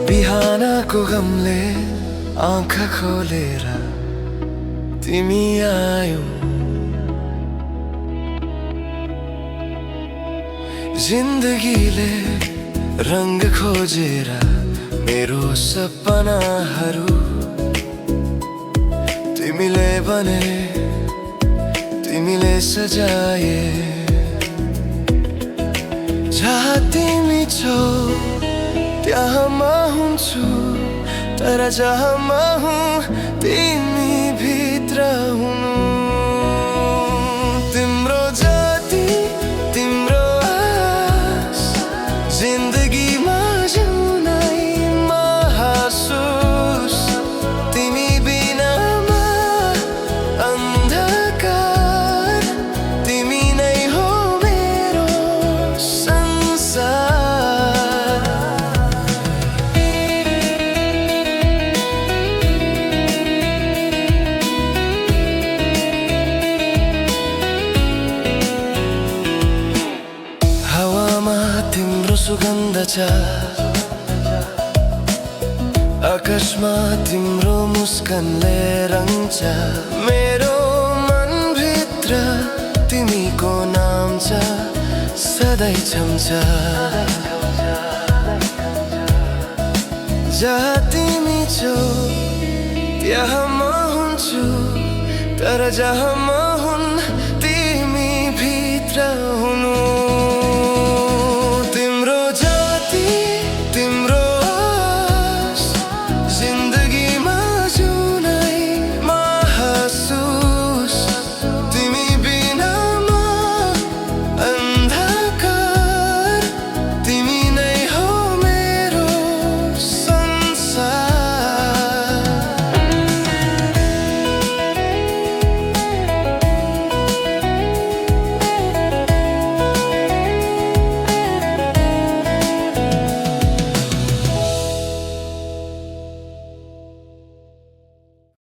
बिहानको गमले आँखा खोलेर तिमी आयौ, जिन्दगीले रंग खोजेर मेरो सपनाहरू तिमीले बने, तिमीले सजाए। जहाँ तिमी छौ त्यहाँ म हुन्छु, तर जहाँ म हुँ तिमी भित्र हुनु। तिम्रो जति तिम्रो आस जिन्दगीमा जिउनै महसुस, तिमी बिनामा अन्धकार, तिमी नै हो मेरो संसार। तिम्रो सुगन्ध छ, आकाशमा तिम्रो मुस्कानले रङ्छ, मेरो मनभित्र तिमीको नाम छ, सधैँ छम्छ। जहाँ तिमी छौ त्यहाँ म हुन्छु, तर जहाँ म